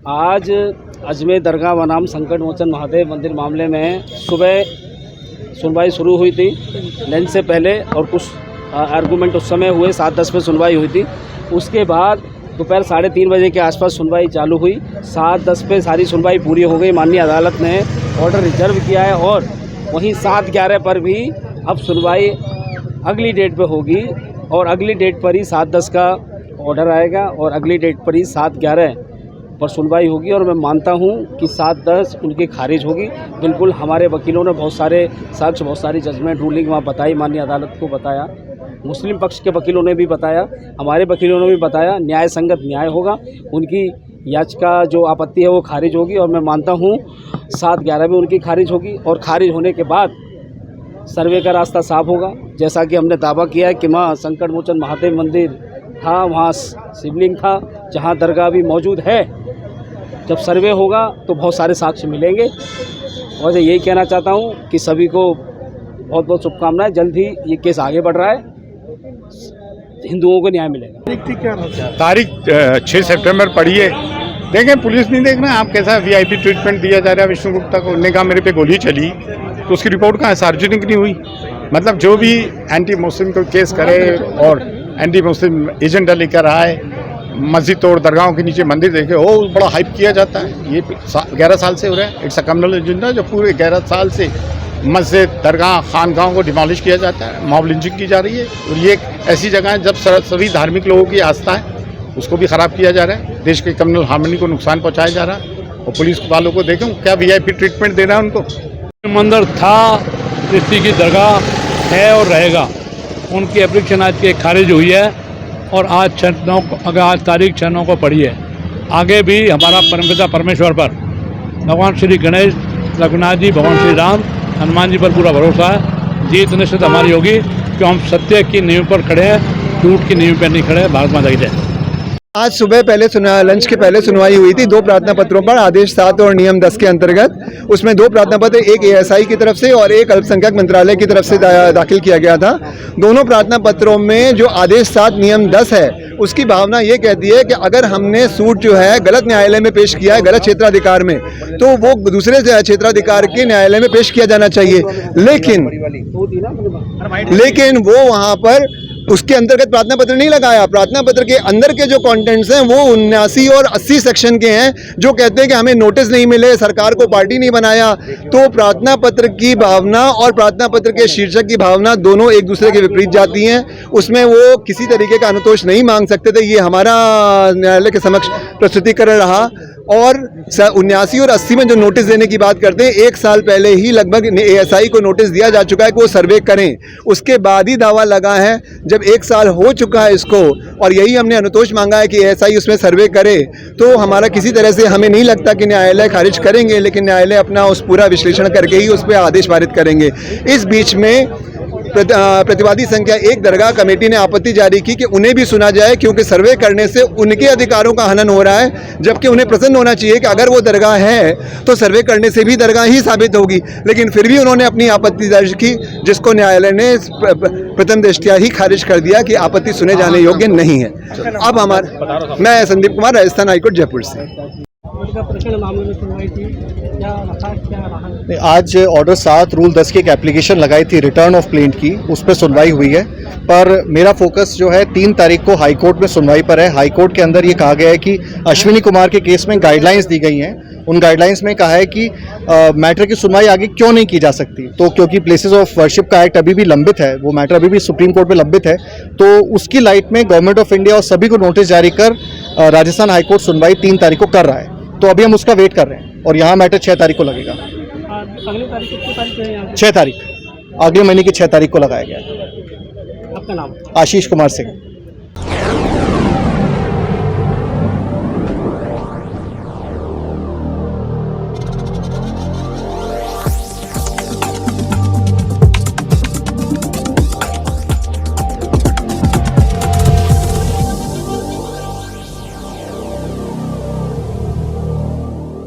आज अजमेर दरगाह बनाम संकट मोचन महादेव मंदिर मामले में सुबह सुनवाई शुरू हुई थी। लंच से पहले और कुछ आर्गूमेंट उस समय हुए, 7:10 पे सुनवाई हुई थी। उसके बाद दोपहर 3:30 बजे के आसपास सुनवाई चालू हुई। 7:10 पे सारी सुनवाई पूरी हो गई। माननीय अदालत ने ऑर्डर रिजर्व किया है और वहीं 7:11 पर भी अब सुनवाई अगली डेट पे होगी और अगली डेट पर ही 7:10 का ऑर्डर आएगा और अगली डेट पर ही 7:11 पर सुनवाई होगी। और मैं मानता हूं कि 7:10 उनकी खारिज होगी। बिल्कुल हमारे वकीलों ने बहुत सारे साक्ष्य, बहुत सारी जजमेंट रूलिंग वहाँ बताई, माननीय अदालत को बताया, मुस्लिम पक्ष के वकीलों ने भी बताया, हमारे वकीलों ने भी बताया। न्याय संगत न्याय होगा। उनकी याचिका जो आपत्ति है वो खारिज होगी और मैं मानता हूँ 7:11 में उनकी खारिज होगी और खारिज होने के बाद सर्वे का रास्ता साफ होगा। जैसा कि हमने दावा किया है कि वहाँ संकट मोचन महादेव मंदिर था, वहाँ शिवलिंग था, जहाँ दरगाह भी मौजूद है। जब सर्वे होगा तो बहुत सारे साक्ष्य मिलेंगे और यही कहना चाहता हूँ कि सभी को बहुत बहुत शुभकामनाएं। जल्द ही ये केस आगे बढ़ रहा है, हिंदुओं को न्याय मिलेगा। तारीख 6 सितंबर पड़ी है। देखें, पुलिस नहीं देख रहा, आप कैसा वीआईपी ट्रीटमेंट दिया जा रहा है विष्णु गुप्ता को। उन्होंने कहा मेरे पे गोली चली, तो उसकी रिपोर्ट कहाँ सार्वजनिक नहीं हुई। मतलब जो भी एंटी मुस्लिम को केस करे और एंटी मुस्लिम एजेंडा लेकर आए, मस्जिद तोड़, दरगाहों के नीचे मंदिर देखे, वो बड़ा हाइप किया जाता है। ये 11 साल से हो रहा है। इट्स अ कम्युनल एजेंडा जो पूरे 11 साल से मस्जिद, दरगाह, खानगाहों को डिमोलिश किया जाता है, मॉब लिंचिंग की जा रही है। और ये एक ऐसी जगह है जब सभी धार्मिक लोगों की आस्था है उसको भी ख़राब किया जा रहा है। देश के कम्युनल हार्मनी को नुकसान पहुंचाया जा रहा है। और पुलिस वालों को देखें क्या वीआईपी ट्रीटमेंट दे रहा है उनको। मंदिर था, कृष्ण की दरगाह है और रहेगा। उनकी एप्लीकेशन आज की खारिज हुई है और आज तारीख 6/9 को पड़ी है। आगे भी हमारा परमपिता परमेश्वर पर, भगवान श्री गणेश, रघुनाथ जी, भगवान श्री राम, हनुमान जी पर पूरा भरोसा है। जीत निश्चित हमारी होगी क्योंकि हम सत्य की नींव पर खड़े हैं, झूठ की नींव पर नहीं खड़े। भारत माता की जय। आज सुबह पहले लंच के पहले सुनवाई हुई थी 2 प्रार्थना पत्रों पर, आदेश 7 और नियम 10 के अंतर्गत। उसमें 2 प्रार्थना पत्र, एक एएसआई की तरफ से और एक अल्पसंख्यक मंत्रालय की तरफ से दाखिल किया गया था। दोनों प्रार्थना पत्रों में जो आदेश 7 नियम 10 है उसकी भावना ये कहती है कि अगर हमने सूट जो है गलत न्यायालय में पेश किया है, गलत क्षेत्राधिकार में, तो वो दूसरे क्षेत्राधिकार के न्यायालय में पेश किया जाना चाहिए। लेकिन वो वहाँ पर उसके अंतर्गत प्रार्थना पत्र नहीं लगाया। प्रार्थना पत्र के अंदर के जो कंटेंट्स हैं वो 79 और 80 सेक्शन के हैं, जो कहते हैं कि हमें नोटिस नहीं मिले, सरकार को पार्टी नहीं बनाया। तो प्रार्थना पत्र की भावना और प्रार्थना पत्र के शीर्षक की भावना दोनों एक दूसरे के विपरीत जाती हैं। उसमें वो किसी तरीके का अनुतोष नहीं मांग सकते थे। ये हमारा न्यायालय के समक्ष प्रस्तुतिकरण रहा। और 79 और 80 में जो नोटिस देने की बात करते हैं, 1 साल पहले ही लगभग एएसआई को नोटिस दिया जा चुका है कि वो सर्वे करें। उसके बाद ही दावा लगा है। जब 1 साल हो चुका है इसको और यही हमने अनुतोष मांगा है कि एएसआई उसमें सर्वे करे, तो हमारा किसी तरह से हमें नहीं लगता कि न्यायालय खारिज करेंगे, लेकिन न्यायालय अपना उस पूरा विश्लेषण करके ही उस पर आदेश पारित करेंगे। इस बीच में प्रतिवादी संख्या 1 दरगाह कमेटी ने आपत्ति जारी की कि उन्हें भी सुना जाए, क्योंकि सर्वे करने से उनके अधिकारों का हनन हो रहा है। जबकि उन्हें प्रसन्न होना चाहिए कि अगर वो दरगाह है तो सर्वे करने से भी दरगाह ही साबित होगी। लेकिन फिर भी उन्होंने अपनी आपत्ति दर्ज की, जिसको न्यायालय ने प्रथम दृष्टया ही खारिज कर दिया कि आपत्ति सुने जाने योग्य नहीं है। अब मैं संदीप कुमार, राजस्थान हाईकोर्ट, जयपुर से। आज ऑर्डर 7 रूल 10 की एक एप्लीकेशन लगाई थी रिटर्न ऑफ प्लेंट की, उस पर सुनवाई हुई है। पर मेरा फोकस जो है 3 तारीख को हाई कोर्ट में सुनवाई पर है। हाई कोर्ट के अंदर ये कहा गया है कि अश्विनी कुमार के केस में गाइडलाइंस दी गई हैं। उन गाइडलाइंस में कहा है कि मैटर की सुनवाई आगे क्यों नहीं की जा सकती। तो क्योंकि प्लेसेस ऑफ वर्शिप का एक्ट अभी भी लंबित है, वो मैटर अभी भी सुप्रीम कोर्ट में लंबित है, तो उसकी लाइट में गवर्नमेंट ऑफ इंडिया और सभी को नोटिस जारी कर राजस्थान हाईकोर्ट सुनवाई 3 तारीख को कर रहा है। तो अभी हम उसका वेट कर रहे हैं और यहाँ मैटर 6 तारीख को लगेगा। अगली तारीख कितनी तारीख है? 6 तारीख, अगले महीने की 6 तारीख को लगाया गया। आपका नाम? आशीष कुमार सिंह।